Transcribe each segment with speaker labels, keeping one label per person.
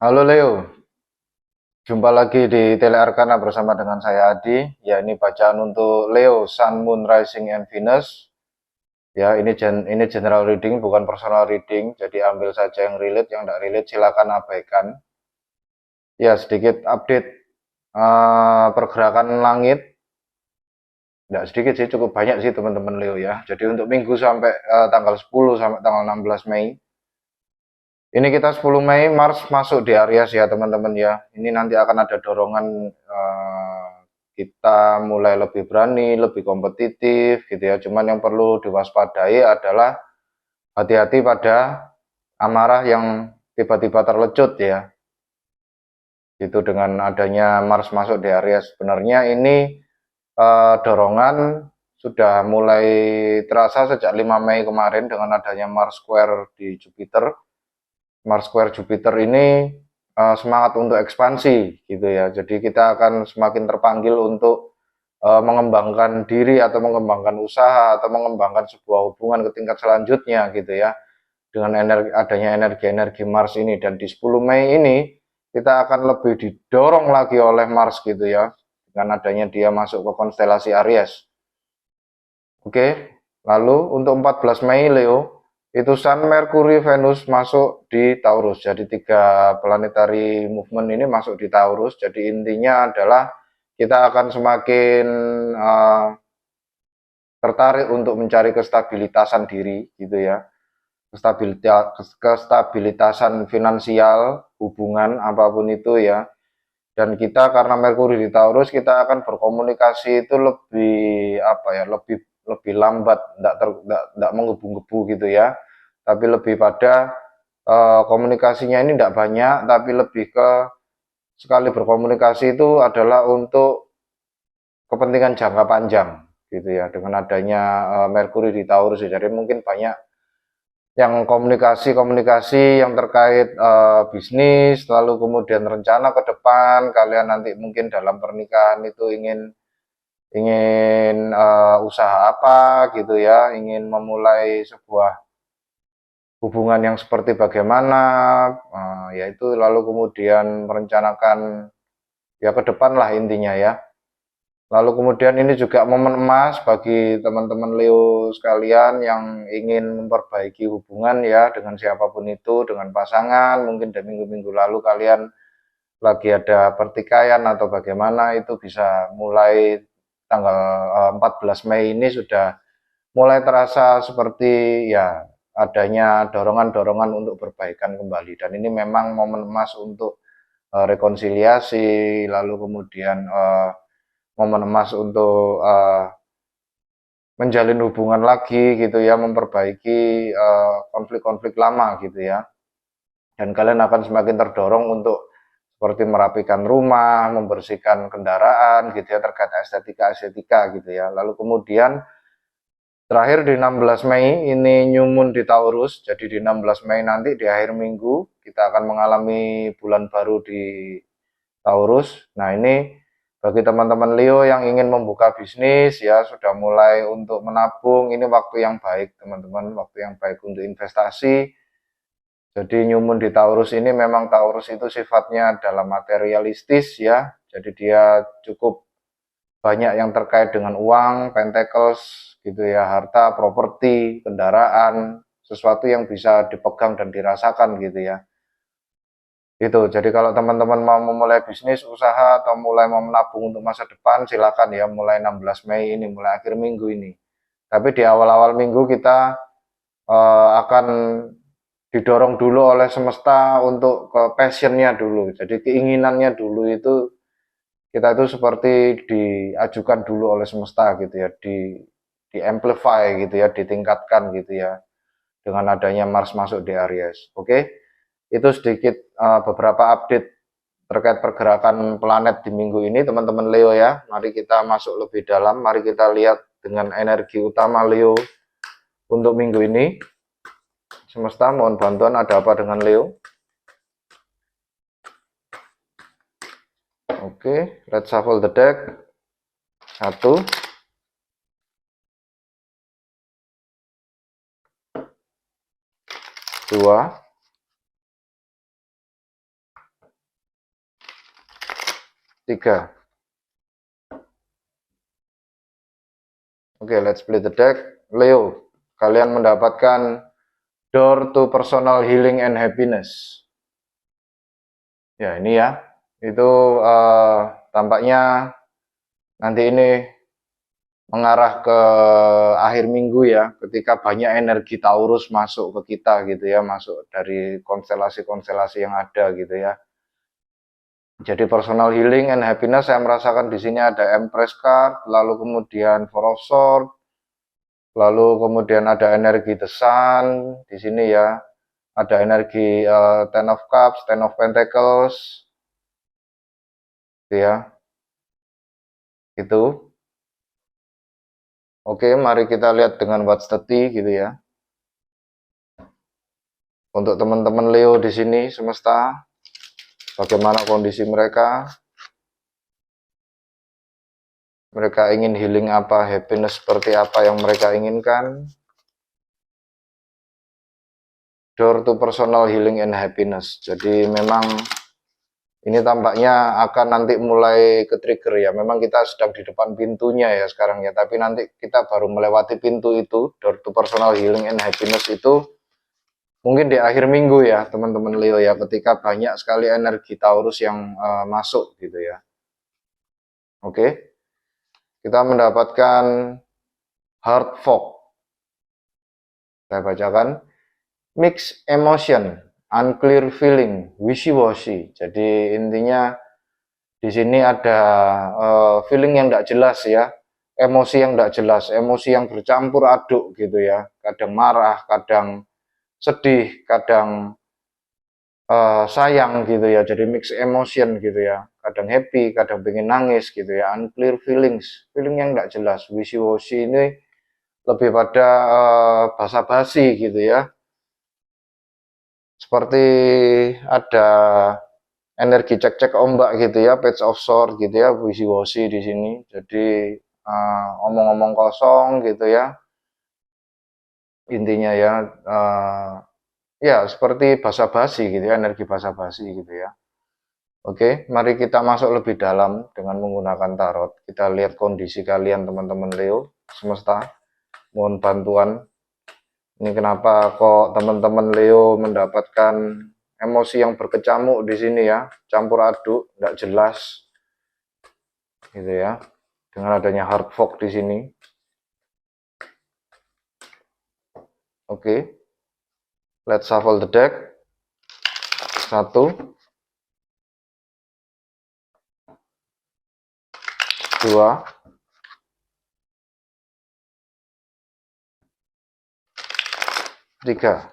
Speaker 1: Halo Leo, jumpa lagi di Tele Arkana bersama dengan saya Adi. Ya, ini bacaan untuk Leo, Sun, Moon, Rising, and Venus. Ya, ini general reading, bukan personal reading. Jadi ambil saja yang relate, yang tidak relate silakan abaikan. Ya, sedikit update pergerakan langit. Tidak sedikit sih, cukup banyak sih teman-teman Leo ya. Jadi untuk minggu sampai tanggal 10 sampai tanggal 16 Mei. Ini kita 10 Mei, Mars masuk di Aries ya teman-teman ya. Ini nanti akan ada dorongan kita mulai lebih berani, lebih kompetitif gitu ya. Cuman yang perlu diwaspadai adalah hati-hati pada amarah yang tiba-tiba terlecut ya. Itu dengan adanya Mars masuk di Aries. Sebenarnya ini dorongan sudah mulai terasa sejak 5 Mei kemarin dengan adanya Mars Square di Jupiter. Mars Square Jupiter ini semangat untuk ekspansi gitu ya. Jadi kita akan semakin terpanggil untuk mengembangkan diri atau mengembangkan usaha atau mengembangkan sebuah hubungan ke tingkat selanjutnya gitu ya. Dengan adanya energi-energi Mars ini dan di 10 Mei ini kita akan lebih didorong lagi oleh Mars gitu ya. Dengan adanya dia masuk ke konstelasi Aries. Oke, lalu untuk 14 Mei Leo, itu Sun, Mercury, Venus masuk di Taurus. Jadi tiga planetary movement ini masuk di Taurus. Jadi intinya adalah kita akan semakin tertarik untuk mencari kestabilitasan diri gitu ya. Kestabilitasan finansial, hubungan apapun itu ya. Dan kita karena Merkuri di Taurus kita akan berkomunikasi itu lebih apa ya, lebih lebih lambat, tidak menggebu-gebu gitu ya, tapi lebih pada komunikasinya ini tidak banyak, tapi lebih ke sekali berkomunikasi itu adalah untuk kepentingan jangka panjang gitu ya, dengan adanya Merkuri di Taurus ya. Jadi mungkin banyak yang komunikasi-komunikasi yang terkait bisnis, lalu kemudian rencana ke depan kalian nanti mungkin dalam pernikahan itu ingin ingin usaha apa gitu ya, ingin memulai sebuah hubungan yang seperti bagaimana, yaitu lalu kemudian merencanakan ya ke depan lah intinya ya. Lalu kemudian ini juga momen emas bagi teman-teman Leo sekalian yang ingin memperbaiki hubungan ya dengan siapapun itu, dengan pasangan, mungkin dari minggu-minggu lalu kalian lagi ada pertikaian atau bagaimana itu bisa mulai tanggal 14 Mei ini sudah mulai terasa seperti ya adanya dorongan-dorongan untuk perbaikan kembali dan ini memang momen emas untuk rekonsiliasi lalu kemudian momen emas untuk menjalin hubungan lagi gitu ya, memperbaiki konflik-konflik lama gitu ya. Dan kalian akan semakin terdorong untuk seperti merapikan rumah, membersihkan kendaraan gitu ya, terkait estetika-estetika gitu ya. Lalu kemudian terakhir di 16 Mei ini New Moon di Taurus. Jadi di 16 Mei nanti di akhir minggu kita akan mengalami bulan baru di Taurus. Nah, ini bagi teman-teman Leo yang ingin membuka bisnis ya sudah mulai untuk menabung, ini waktu yang baik teman-teman, waktu yang baik untuk investasi. Jadi New Moon di Taurus ini memang Taurus itu sifatnya adalah materialistis ya. Jadi dia cukup banyak yang terkait dengan uang, pentacles gitu ya, harta, properti, kendaraan, sesuatu yang bisa dipegang dan dirasakan gitu ya. Itu, jadi kalau teman-teman mau memulai bisnis, usaha, atau mulai mau menabung untuk masa depan, silakan ya, mulai 16 Mei ini, mulai akhir minggu ini. Tapi di awal-awal minggu kita akan didorong dulu oleh semesta untuk ke passionnya dulu. Jadi keinginannya dulu itu, kita itu seperti diajukan dulu oleh semesta gitu ya, di amplify gitu ya, ditingkatkan gitu ya, dengan adanya Mars masuk di Aries. Oke, itu sedikit beberapa update terkait pergerakan planet di minggu ini teman-teman Leo ya. Mari kita masuk lebih dalam, mari kita lihat dengan energi utama Leo untuk minggu ini. Semesta mohon bantuan, ada apa dengan Leo? Oke, let's shuffle the deck. Satu, dua, 3. Oke, let's play the deck. Leo, kalian mendapatkan door to personal healing and happiness. Ya, ini ya. Itu tampaknya nanti ini mengarah ke akhir minggu ya, ketika banyak energi Taurus masuk ke kita gitu ya, masuk dari konstelasi-konstelasi yang ada gitu ya. Jadi personal healing and happiness saya merasakan di sini ada Empress card, lalu kemudian Four of Swords, lalu kemudian ada energi The Sun di sini ya, ada energi Ten of Cups, Ten of Pentacles, gitu ya. Itu. Oke, mari kita lihat dengan what's the tea gitu ya. Untuk teman-teman Leo di sini semesta, bagaimana kondisi mereka? Mereka ingin healing apa, happiness seperti apa yang mereka inginkan? Door to personal healing and happiness. Jadi memang ini tampaknya akan nanti mulai ke trigger ya. Memang kita sedang di depan pintunya ya sekarang ya. Tapi nanti kita baru melewati pintu itu. Door to personal healing and happiness itu mungkin di akhir minggu ya teman-teman Leo ya. Ketika banyak sekali energi Taurus yang masuk gitu ya. Oke. Kita mendapatkan Heart Fog. Saya bacakan. Mixed emotion. Unclear feeling, wishy-washy. Jadi intinya di sini ada feeling yang tidak jelas ya, emosi yang tidak jelas, emosi yang bercampur aduk gitu ya. Kadang marah, kadang sedih, kadang sayang gitu ya. Jadi mixed emotion gitu ya. Kadang happy, kadang pengen nangis gitu ya. Unclear feelings, feeling yang tidak jelas. Wishy-washy ini lebih pada basa-basi gitu ya. Seperti ada energi cek-cek ombak gitu ya, Page of Swords gitu ya, wishy-washy di sini. Jadi omong-omong kosong gitu ya. Intinya ya, ya seperti basa-basi gitu ya, energi basa-basi gitu ya. Oke, mari kita masuk lebih dalam dengan menggunakan tarot. Kita lihat kondisi kalian teman-teman Leo semesta. Mohon bantuan. Ini kenapa kok teman-teman Leo mendapatkan emosi yang berkecamuk di sini ya, campur aduk, tidak jelas, gitu ya. Dengan adanya Heart Fog di sini. Oke, let's shuffle the deck. 1, 2, 3.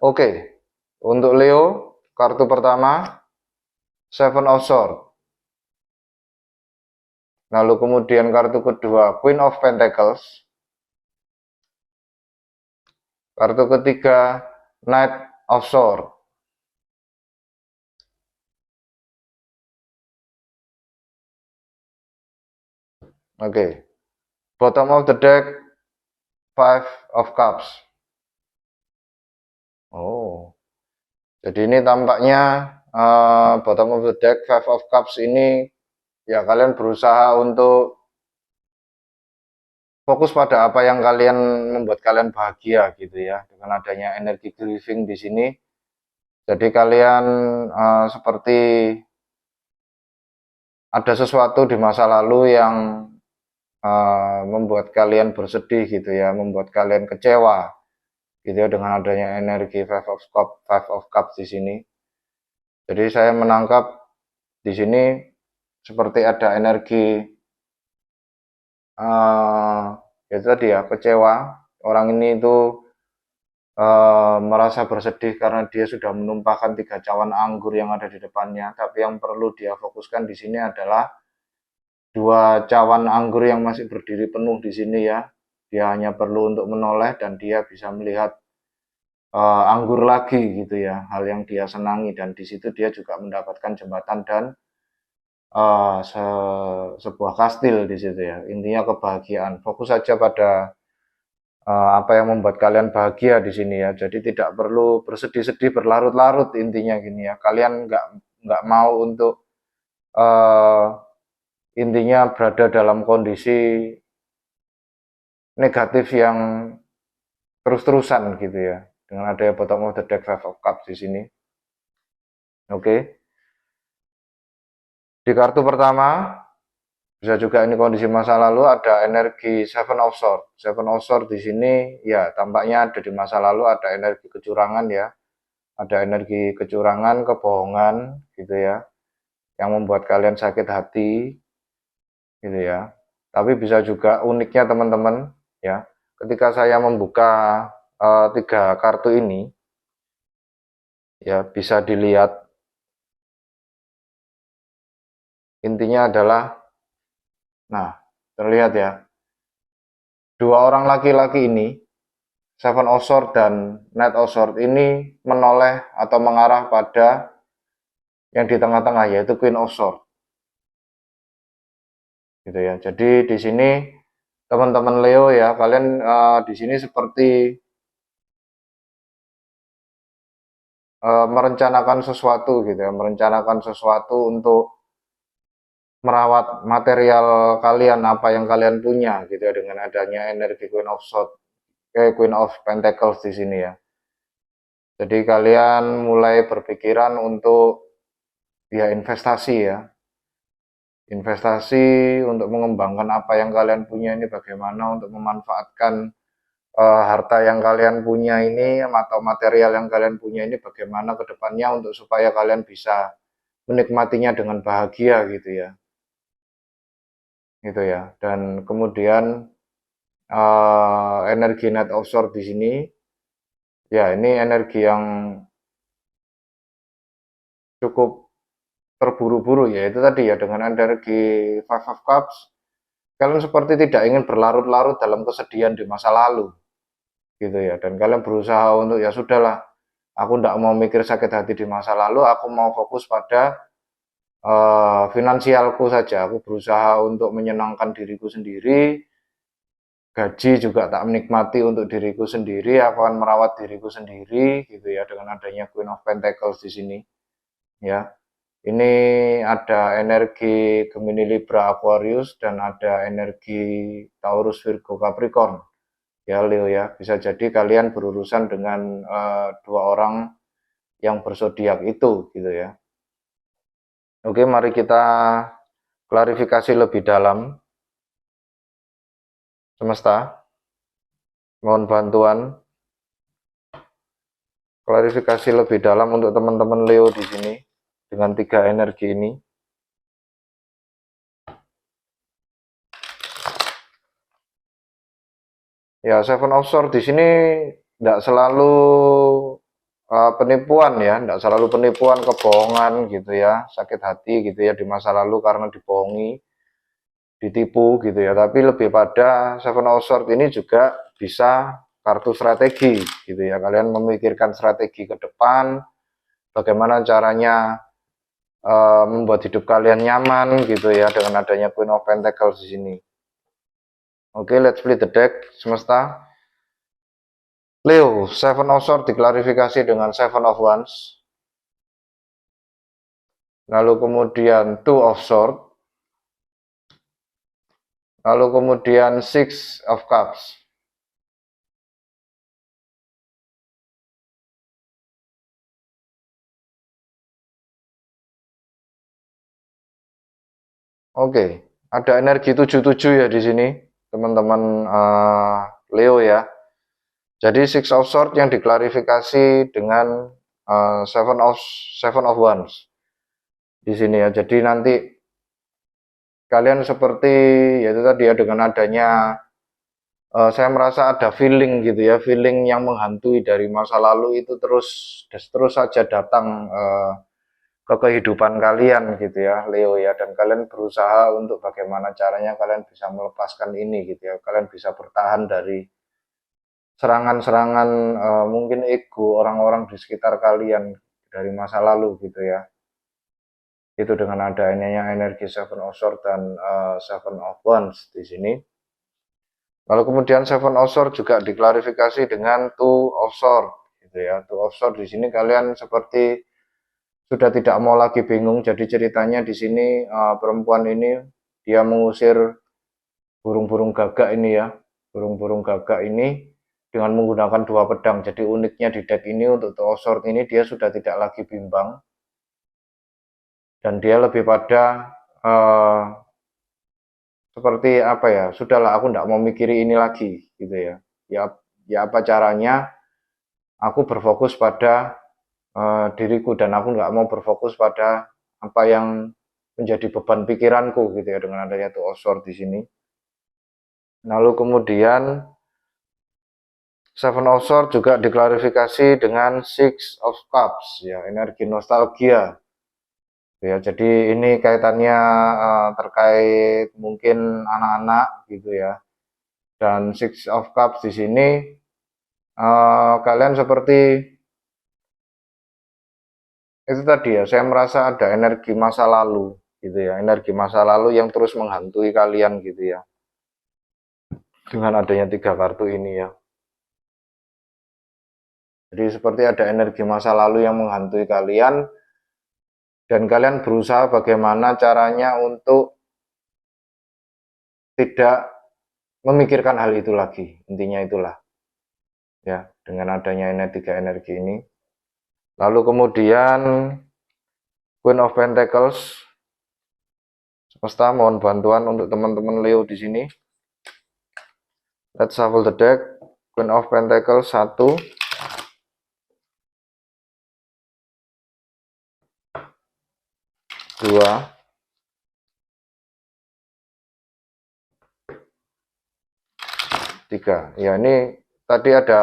Speaker 1: Oke, untuk Leo, kartu pertama, Seven of Swords. Lalu kemudian kartu kedua, Queen of Pentacles. Kartu ketiga, Knight of Swords. Oke, bottom of the deck, Five of Cups. Oh, jadi ini tampaknya bottom of the deck, Five of Cups ini ya kalian berusaha untuk fokus pada apa yang kalian membuat kalian bahagia gitu ya, dengan adanya energi grieving di sini. Jadi kalian seperti ada sesuatu di masa lalu yang membuat kalian bersedih gitu ya, membuat kalian kecewa gitu ya dengan adanya energi Five of Cups di sini. Jadi saya menangkap di sini seperti ada energi itu tadi ya, kecewa. Orang ini itu merasa bersedih karena dia sudah menumpahkan 3 cawan anggur yang ada di depannya. Tapi yang perlu dia fokuskan di sini adalah 2 cawan anggur yang masih berdiri penuh di sini ya. Dia hanya perlu untuk menoleh dan dia bisa melihat anggur lagi gitu ya, hal yang dia senangi, dan di situ dia juga mendapatkan jembatan dan sebuah kastil di situ ya. Intinya kebahagiaan. Fokus saja pada apa yang membuat kalian bahagia di sini ya. Jadi tidak perlu bersedih-sedih berlarut-larut, intinya gini ya. Kalian nggak mau untuk intinya berada dalam kondisi negatif yang terus-terusan gitu ya, dengan adanya bottom of the deck Five of Cups di sini. Oke. Di kartu pertama bisa juga ini kondisi masa lalu, ada energi Seven of Swords. Seven of Swords di sini ya tampaknya ada di masa lalu, ada energi kecurangan ya. Ada energi kecurangan, kebohongan gitu ya, yang membuat kalian sakit hati gitu ya. Tapi bisa juga uniknya teman-teman ya, ketika saya membuka 3 kartu ini ya, bisa dilihat intinya adalah, nah terlihat ya, 2 orang laki-laki ini, Seven of Swords dan Knight of Swords ini menoleh atau mengarah pada yang di tengah-tengah, yaitu Queen of Swords gitu ya. Jadi di sini teman-teman Leo ya, kalian di sini seperti merencanakan sesuatu gitu ya, merencanakan sesuatu untuk merawat material kalian, apa yang kalian punya gitu ya, dengan adanya energi Queen of Swords, Queen of Pentacles di sini ya. Jadi kalian mulai berpikiran untuk ya investasi ya, investasi untuk mengembangkan apa yang kalian punya ini, bagaimana untuk memanfaatkan harta yang kalian punya ini atau material yang kalian punya ini, bagaimana ke depannya untuk supaya kalian bisa menikmatinya dengan bahagia gitu ya. Gitu ya. Dan kemudian energi Knight of Swords di sini ya, ini energi yang cukup terburu-buru ya, itu tadi ya, dengan energi Five of Cups kalian seperti tidak ingin berlarut-larut dalam kesedihan di masa lalu gitu ya, dan kalian berusaha untuk ya sudahlah, aku tidak mau mikir sakit hati di masa lalu, aku mau fokus pada finansialku saja, aku berusaha untuk menyenangkan diriku sendiri, gaji juga tak menikmati untuk diriku sendiri, aku akan merawat diriku sendiri gitu ya, dengan adanya Queen of Pentacles di sini ya. Ini ada energi Gemini, Libra, Aquarius, dan ada energi Taurus, Virgo, Capricorn ya Leo ya. Bisa jadi kalian berurusan dengan 2 orang yang bersodiak itu gitu ya. Oke, mari kita klarifikasi lebih dalam. Semesta, mohon bantuan klarifikasi lebih dalam untuk teman-teman Leo di sini dengan 3 energi ini. Ya, Seven of Swords di sini tidak selalu penipuan ya, tidak selalu penipuan, kebohongan gitu ya, sakit hati gitu ya di masa lalu karena dibohongi, ditipu gitu ya. Tapi lebih pada Seven of Swords ini juga bisa kartu strategi gitu ya. Kalian memikirkan strategi ke depan, bagaimana caranya membuat hidup kalian nyaman gitu ya, dengan adanya Queen of Pentacles di sini. Oke, let's split the deck semesta. Leo, Seven of Swords diklarifikasi dengan Seven of Wands. Lalu kemudian Two of Swords. Lalu kemudian Six of Cups. Oke, ada energi 77 ya di sini, teman-teman Leo ya. Jadi Six of Swords yang diklarifikasi dengan Seven of Wands di sini ya. Jadi nanti kalian seperti yaitu tadi ya, dengan adanya saya merasa ada feeling gitu ya, feeling yang menghantui dari masa lalu itu terus saja datang ke kehidupan kalian gitu ya Leo ya, dan kalian berusaha untuk bagaimana caranya kalian bisa melepaskan ini gitu ya, kalian bisa bertahan dari serangan-serangan mungkin ego orang-orang di sekitar kalian dari masa lalu gitu ya. Itu dengan adanya energi Seven of Swords dan Seven of Wands di sini. Lalu kemudian Seven of Swords juga diklarifikasi dengan Two of Swords gitu ya. Two of Swords di sini kalian seperti sudah tidak mau lagi bingung. Jadi ceritanya di sini perempuan ini dia mengusir burung-burung gagak ini ya. Burung-burung gagak ini dengan menggunakan dua pedang. Jadi uniknya di deck ini untuk Two of Swords ini dia sudah tidak lagi bimbang. Dan dia lebih pada seperti apa ya, sudahlah aku tidak mau mikiri ini lagi gitu ya. Ya apa caranya aku berfokus pada diriku dan aku nggak mau berfokus pada apa yang menjadi beban pikiranku gitu ya dengan adanya Two of Swords di sini. Lalu kemudian Seven of Swords juga diklarifikasi dengan Six of Cups ya, energi nostalgia. Ya, jadi ini kaitannya terkait mungkin anak-anak gitu ya. Dan Six of Cups di sini kalian seperti itu tadi ya, saya merasa ada energi masa lalu gitu ya, energi masa lalu yang terus menghantui kalian gitu ya. Dengan adanya 3 kartu ini ya. Jadi seperti ada energi masa lalu yang menghantui kalian dan kalian berusaha bagaimana caranya untuk tidak memikirkan hal itu lagi. Intinya itulah. Ya, dengan adanya ini 3 energi ini. Lalu kemudian Queen of Pentacles. Semesta mohon bantuan untuk teman-teman Leo di sini. Let's shuffle the deck. Queen of Pentacles 1, 2, 3. Ya, ini tadi ada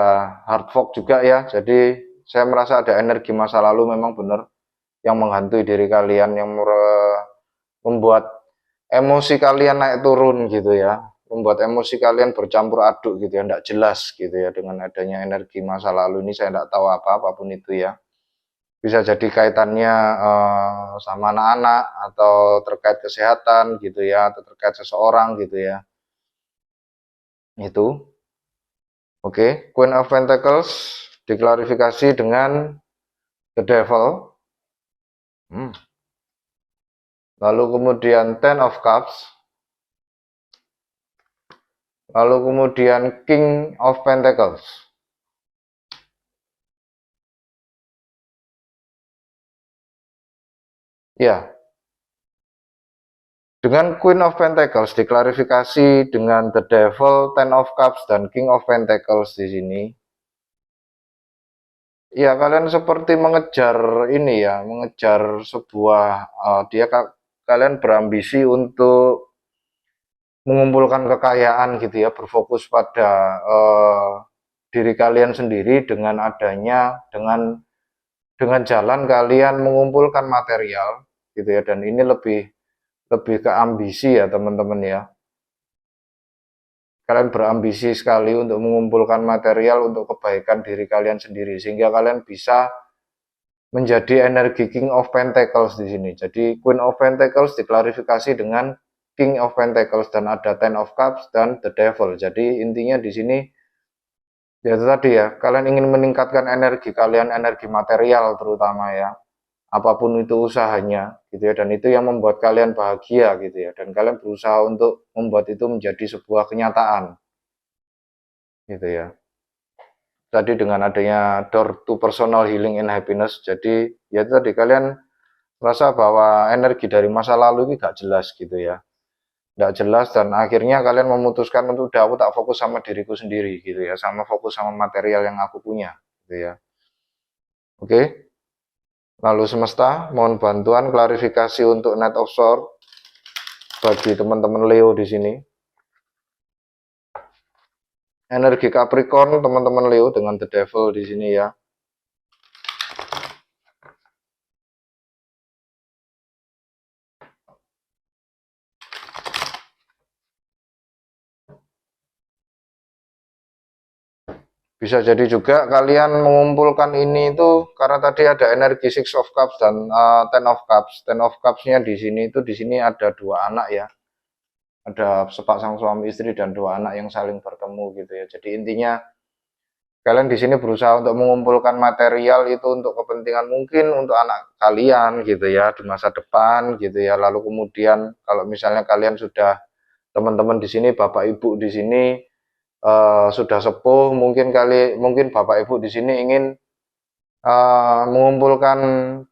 Speaker 1: hard fork juga ya. Jadi saya merasa ada energi masa lalu memang benar yang menghantui diri kalian, yang membuat emosi kalian naik turun gitu ya, membuat emosi kalian bercampur aduk gitu ya, tidak jelas gitu ya dengan adanya energi masa lalu ini. Saya tidak tahu apapun itu ya, bisa jadi kaitannya sama anak-anak atau terkait kesehatan gitu ya, atau terkait seseorang gitu ya. Itu oke. Queen of Pentacles diklarifikasi dengan The Devil. Lalu kemudian Ten of Cups. Lalu kemudian King of Pentacles. Ya. Dengan Queen of Pentacles diklarifikasi dengan The Devil, Ten of Cups dan King of Pentacles di sini. Ya, kalian seperti mengejar ini ya, mengejar sebuah kalian berambisi untuk mengumpulkan kekayaan gitu ya, berfokus pada diri kalian sendiri dengan adanya dengan jalan kalian mengumpulkan material gitu ya, dan ini lebih ke ambisi ya teman-teman ya. Kalian berambisi sekali untuk mengumpulkan material untuk kebaikan diri kalian sendiri sehingga kalian bisa menjadi energi King of Pentacles di sini. Jadi Queen of Pentacles diklarifikasi dengan King of Pentacles dan ada Ten of Cups dan The Devil. Jadi intinya di sini ya itu tadi ya, kalian ingin meningkatkan energi kalian, energi material terutama ya. Apapun itu usahanya gitu ya, dan itu yang membuat kalian bahagia gitu ya, dan kalian berusaha untuk membuat itu menjadi sebuah kenyataan gitu ya. Tadi dengan adanya door to personal healing and happiness, jadi ya tadi kalian merasa bahwa energi dari masa lalu ini gak jelas gitu ya, gak jelas, dan akhirnya kalian memutuskan untuk udah aku tak fokus sama diriku sendiri gitu ya, sama fokus sama material yang aku punya gitu ya. Oke. Lalu semesta, mohon bantuan klarifikasi untuk Knight of Swords bagi teman-teman Leo di sini. Energi Capricorn teman-teman Leo dengan The Devil di sini ya. Bisa jadi juga kalian mengumpulkan ini itu karena tadi ada energi Six of Cups dan Ten of Cups. Ten of Cups-nya di sini ada 2 anak ya. Ada sepasang suami istri dan 2 anak yang saling bertemu gitu ya. Jadi intinya Kalian di sini berusaha untuk mengumpulkan material itu untuk kepentingan mungkin untuk anak kalian gitu ya di masa depan gitu ya. Lalu kemudian kalau misalnya kalian sudah teman-teman di sini, bapak ibu di sini sudah sepuh, mungkin bapak ibu di sini ingin mengumpulkan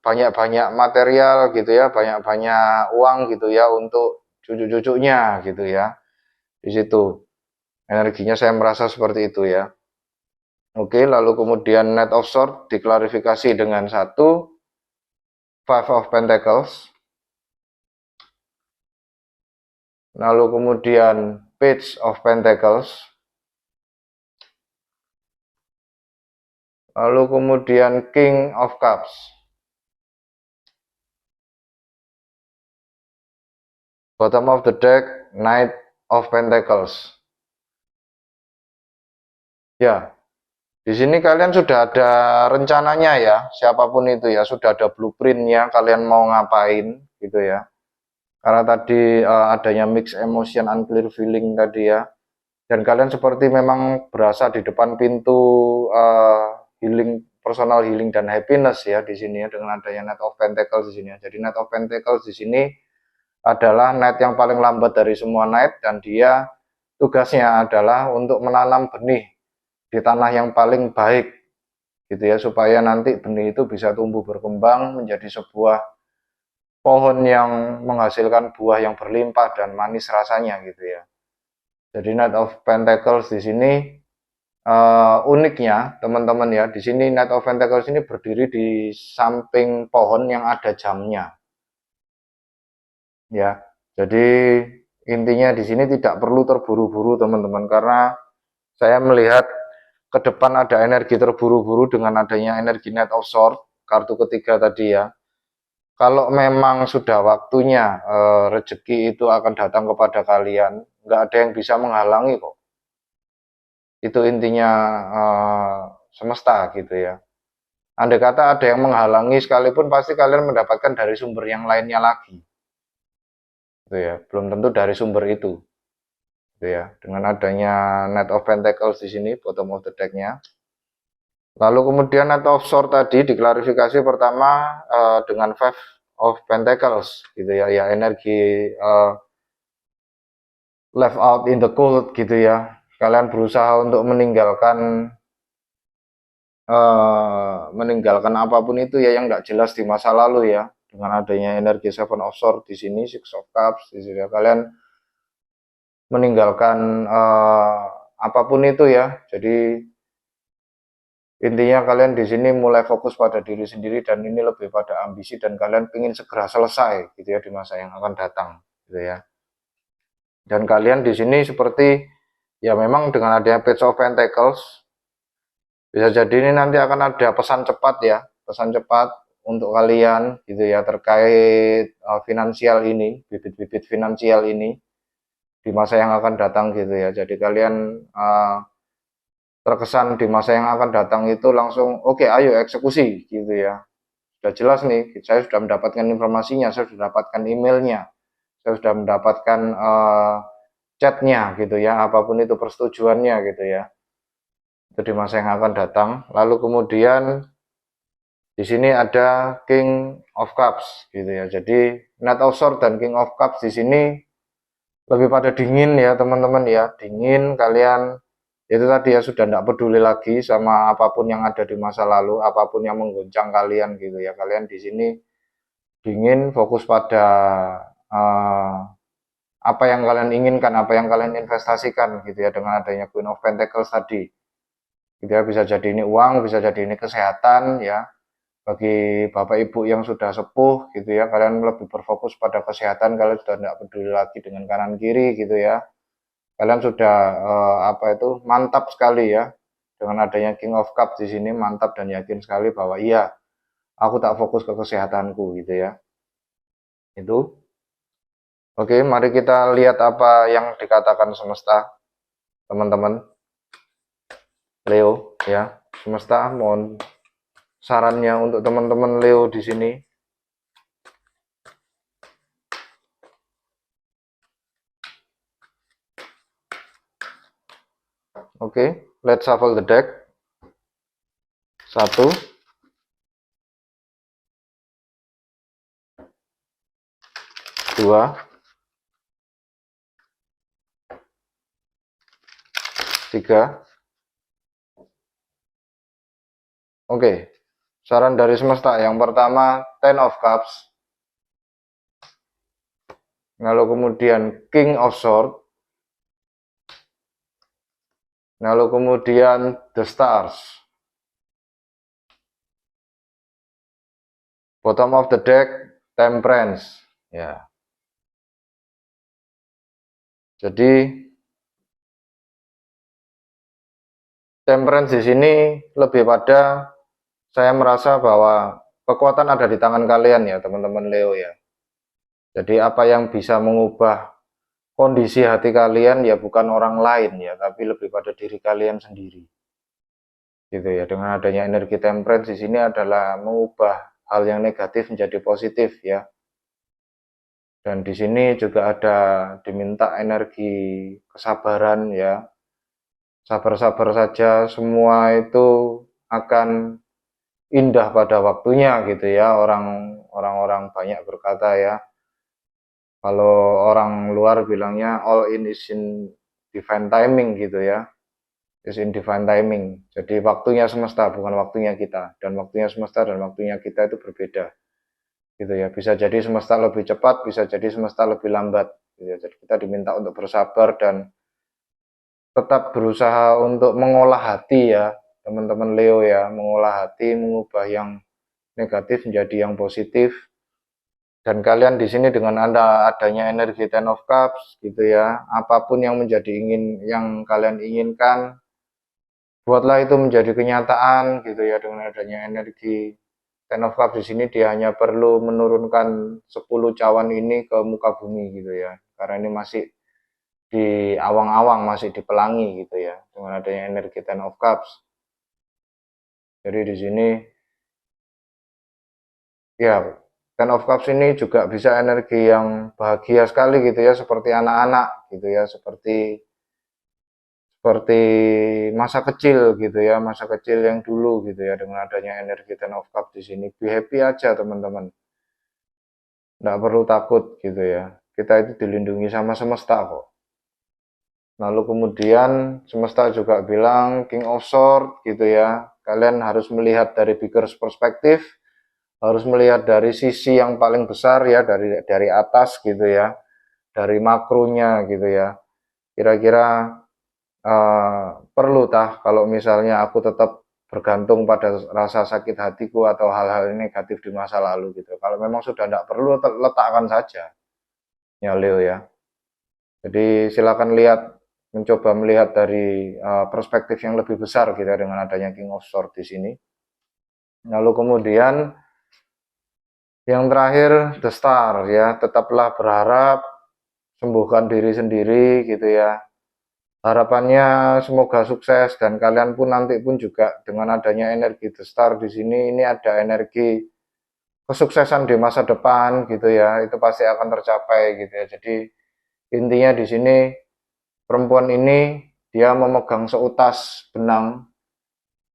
Speaker 1: banyak-banyak material gitu ya, banyak-banyak uang gitu ya untuk cucu-cucunya gitu ya. Di situ energinya saya merasa seperti itu ya. Oke, lalu kemudian Knight of Swords diklarifikasi dengan satu Five of Pentacles. Lalu kemudian Page of Pentacles. Lalu kemudian King of Cups. Bottom of the deck, Knight of Pentacles. Ya, di sini kalian sudah ada rencananya ya, siapapun itu ya, sudah ada blueprintnya kalian mau ngapain gitu ya. Karena tadi adanya mix emotion, unclear feeling tadi ya. Dan kalian seperti memang berasa di depan pintu healing, personal healing dan happiness ya di sini ya dengan adanya Knight of Pentacles di sini ya. Jadi Knight of Pentacles di sini adalah knight yang paling lambat dari semua knight dan dia tugasnya adalah untuk menanam benih di tanah yang paling baik gitu ya supaya nanti benih itu bisa tumbuh berkembang menjadi sebuah pohon yang menghasilkan buah yang berlimpah dan manis rasanya gitu ya. Jadi Knight of Pentacles di sini uniknya teman-teman ya, di sini Knight of Pentacles ini berdiri di samping pohon yang ada jamnya. Ya. Jadi intinya di sini tidak perlu terburu-buru teman-teman karena saya melihat ke depan ada energi terburu-buru dengan adanya energi Knight of Swords, kartu ketiga tadi ya. Kalau memang sudah waktunya rezeki itu akan datang kepada kalian, nggak ada yang bisa menghalangi kok. Itu intinya semesta gitu ya. Andai kata ada yang menghalangi sekalipun pasti kalian mendapatkan dari sumber yang lainnya lagi. Gitu ya, belum tentu dari sumber itu. Gitu ya. Dengan adanya Knight of Pentacles di sini bottom of the deck-nya. Lalu kemudian Knight of Swords tadi diklarifikasi pertama dengan Five of Pentacles gitu ya, ya energi left out in the cold gitu ya. Kalian berusaha untuk meninggalkan apapun itu ya yang tidak jelas di masa lalu ya. Dengan adanya energi Seven of Swords di sini, Six of Cups di sini ya. Kalian meninggalkan apapun itu ya. Jadi intinya kalian di sini mulai fokus pada diri sendiri dan ini lebih pada ambisi dan kalian ingin segera selesai gitu ya di masa yang akan datang gitu ya. Dan kalian di sini seperti ya memang dengan adanya Page of Pentacles bisa jadi ini nanti akan ada pesan cepat ya, pesan cepat untuk kalian gitu ya terkait finansial ini, bibit-bibit finansial ini di masa yang akan datang gitu ya. Jadi kalian terkesan di masa yang akan datang itu langsung oke, ayo eksekusi gitu ya. Sudah jelas nih, saya sudah mendapatkan informasinya, saya sudah mendapatkan emailnya, saya sudah mendapatkan chatnya gitu ya, apapun itu persetujuannya gitu ya. Itu di masa yang akan datang. Lalu kemudian di sini ada King of Cups gitu ya. Jadi Knight of Swords dan King of Cups di sini lebih pada dingin ya teman-teman ya, dingin kalian itu tadi ya sudah tidak peduli lagi sama apapun yang ada di masa lalu, apapun yang menggoncang kalian gitu ya. Kalian di sini dingin, fokus pada apa yang kalian inginkan, apa yang kalian investasikan gitu ya dengan adanya Queen of Pentacles tadi. Gitu ya, bisa jadi ini uang, bisa jadi ini kesehatan ya. Bagi Bapak Ibu yang sudah sepuh gitu ya, kalian lebih berfokus pada kesehatan, kalian sudah tidak peduli lagi dengan kanan kiri gitu ya. Kalian sudah apa itu mantap sekali ya dengan adanya King of Cups di sini, mantap dan yakin sekali bahwa iya aku tak fokus ke kesehatanku gitu ya. Itu oke, mari kita lihat apa yang dikatakan semesta teman-teman Leo ya. Semesta mohon sarannya untuk teman-teman Leo di sini. Oke, let's shuffle the deck. 1, 2, 3. Oke, saran dari semesta yang pertama Ten of Cups, lalu kemudian King of Swords, lalu kemudian The Stars. Bottom of the deck Temperance. Ya. Jadi Temperance di sini lebih pada saya merasa bahwa kekuatan ada di tangan kalian ya teman-teman Leo ya. Jadi apa yang bisa mengubah kondisi hati kalian ya bukan orang lain ya, tapi lebih pada diri kalian sendiri. Gitu ya. Dengan adanya energi Temperance di sini adalah mengubah hal yang negatif menjadi positif ya. Dan di sini juga ada diminta energi kesabaran ya. Sabar-sabar saja, semua itu akan indah pada waktunya gitu ya. Orang-orang banyak berkata ya. Kalau orang luar bilangnya all in is in divine timing gitu ya. Is in divine timing. Jadi waktunya semesta bukan waktunya kita. Dan waktunya semesta dan waktunya kita itu berbeda. Gitu ya, bisa jadi semesta lebih cepat, bisa jadi semesta lebih lambat gitu ya. Jadi kita diminta untuk bersabar dan tetap berusaha untuk mengolah hati ya teman-teman Leo ya, mengolah hati, mengubah yang negatif menjadi yang positif. Dan kalian di sini dengan adanya energi Ten of Cups gitu ya, apapun yang yang kalian inginkan, buatlah itu menjadi kenyataan gitu ya. Dengan adanya energi Ten of Cups di sini dia hanya perlu menurunkan 10 cawan ini ke muka bumi gitu ya. Karena ini masih di awang-awang, masih di pelangi gitu ya. Dengan adanya energi Ten of Cups. Jadi di sini ya Ten of Cups ini juga bisa energi yang bahagia sekali gitu ya, seperti anak-anak gitu ya, seperti masa kecil gitu ya, masa kecil yang dulu gitu ya, dengan adanya energi Ten of Cups di sini. Be happy aja teman-teman. Nggak perlu takut gitu ya. Kita itu dilindungi sama semesta kok. Lalu kemudian semesta juga bilang King of Swords gitu ya. Kalian harus melihat dari bigger perspektif, harus melihat dari sisi yang paling besar ya, dari atas gitu ya, dari makronya gitu ya. Kira-kira perlu tah kalau misalnya aku tetap bergantung pada rasa sakit hatiku atau hal-hal negatif di masa lalu gitu. Kalau memang sudah tidak perlu, letakkan saja ya Leo ya. Jadi silakan mencoba melihat dari perspektif yang lebih besar gitu ya, dengan adanya King of Swords di sini. Lalu kemudian yang terakhir The Star ya, tetaplah berharap, sembuhkan diri sendiri gitu ya. Harapannya semoga sukses dan kalian pun nanti pun juga dengan adanya energi The Star di sini, ini ada energi kesuksesan di masa depan gitu ya, itu pasti akan tercapai gitu ya. Jadi intinya di sini perempuan ini dia memegang seutas benang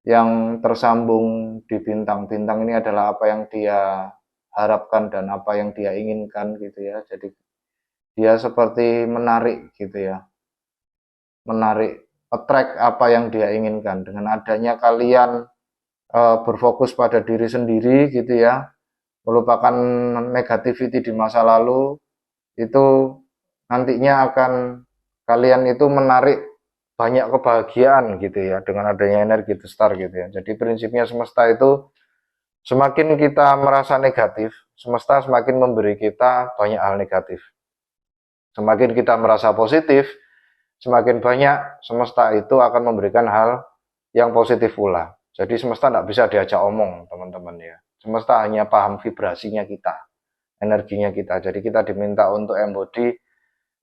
Speaker 1: yang tersambung di bintang-bintang. Ini adalah apa yang dia harapkan dan apa yang dia inginkan gitu ya. Jadi dia seperti menarik gitu ya, menarik, attract apa yang dia inginkan. Dengan adanya kalian berfokus pada diri sendiri gitu ya, melupakan negativity di masa lalu, itu nantinya akan kalian itu menarik banyak kebahagiaan gitu ya, dengan adanya energi The Star gitu ya. Jadi prinsipnya semesta itu semakin kita merasa negatif, semesta semakin memberi kita banyak hal negatif. Semakin kita merasa positif, semakin banyak semesta itu akan memberikan hal yang positif pula. Jadi semesta tidak bisa diajak omong teman-teman ya. Semesta hanya paham vibrasinya kita, energinya kita. Jadi kita diminta untuk embody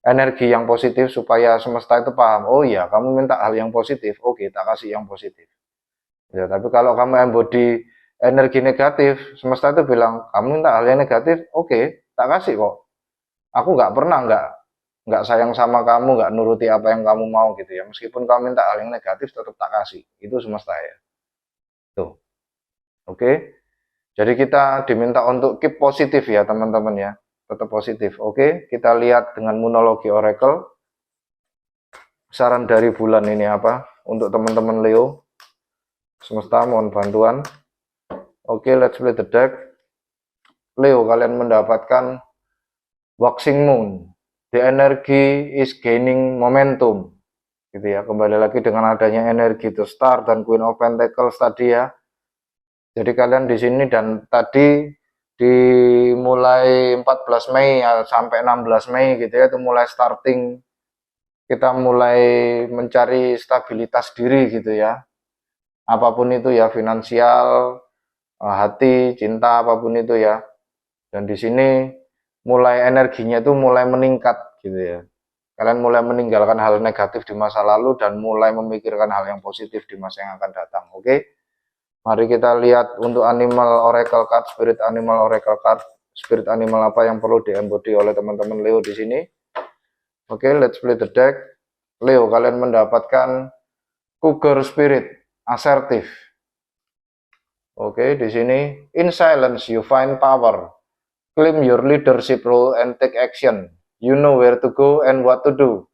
Speaker 1: energi yang positif supaya semesta itu paham. Oh iya, kamu minta hal yang positif, oke, tak kasih yang positif. Ya, tapi kalau kamu embody energi negatif, semesta itu bilang kamu minta hal yang negatif, oke, tak kasih kok. Aku nggak pernah nggak sayang sama kamu, nggak nuruti apa yang kamu mau gitu ya. Meskipun kamu minta hal yang negatif, tetap tak kasih. Itu semesta ya. Tuh. Oke. Jadi kita diminta untuk keep positif ya teman-teman ya. Tetap positif. Oke, kita lihat dengan monologi Oracle. Saran dari bulan ini apa? Untuk teman-teman Leo. Semesta mohon bantuan. Oke, let's play the deck. Leo, kalian mendapatkan Waxing Moon. The energy is gaining momentum. Gitu ya. Kembali lagi dengan adanya energi The Star dan Queen of Pentacles tadi ya. Jadi kalian di sini dan tadi dimulai 14 Mei ya, sampai 16 Mei gitu ya, itu mulai starting, kita mulai mencari stabilitas diri gitu ya. Apapun itu ya, finansial, hati, cinta, apapun itu ya. Dan di sini mulai energinya itu mulai meningkat gitu ya. Kalian mulai meninggalkan hal negatif di masa lalu dan mulai memikirkan hal yang positif di masa yang akan datang. Oke? Mari kita lihat untuk animal oracle card, spirit animal oracle card, spirit animal apa yang perlu di-embody oleh teman-teman Leo di sini. Oke, let's play the deck. Leo, kalian mendapatkan Cougar Spirit, asertif. Oke, di sini in silence you find power. Claim your leadership role and take action. You know where to go and what to do.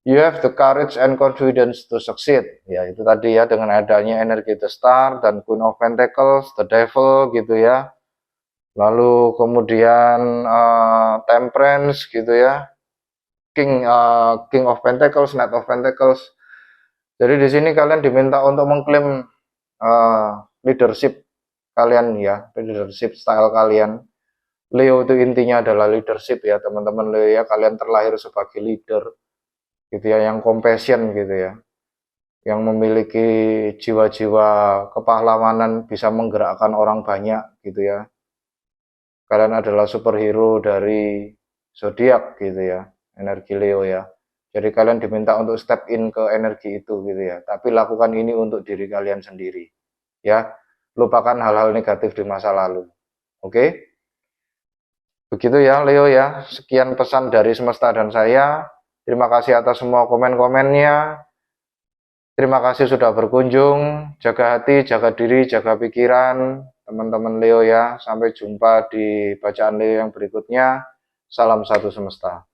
Speaker 1: You have the courage and confidence to succeed. Ya, itu tadi ya, dengan adanya energi The Star dan Queen of Pentacles, The Devil gitu ya. Lalu kemudian Temperance gitu ya. King of Pentacles, Knight of Pentacles. Jadi di sini kalian diminta untuk mengklaim leadership kalian ya, leadership style kalian. Leo itu intinya adalah leadership ya, teman-teman Leo ya. Kalian terlahir sebagai leader gitu ya, yang compassion gitu ya, yang memiliki jiwa-jiwa kepahlawanan, bisa menggerakkan orang banyak gitu ya. Kalian adalah superhero dari zodiak gitu ya, energi Leo ya. Jadi kalian diminta untuk step in ke energi itu gitu ya, tapi lakukan ini untuk diri kalian sendiri ya. Lupakan hal-hal negatif di masa lalu. Oke, begitu ya Leo ya. Sekian pesan dari semesta dan saya. Terima kasih atas semua komen-komennya. Terima kasih sudah berkunjung. Jaga hati, jaga diri, jaga pikiran, teman-teman Leo ya. Sampai jumpa di bacaan Leo yang berikutnya. Salam satu semesta.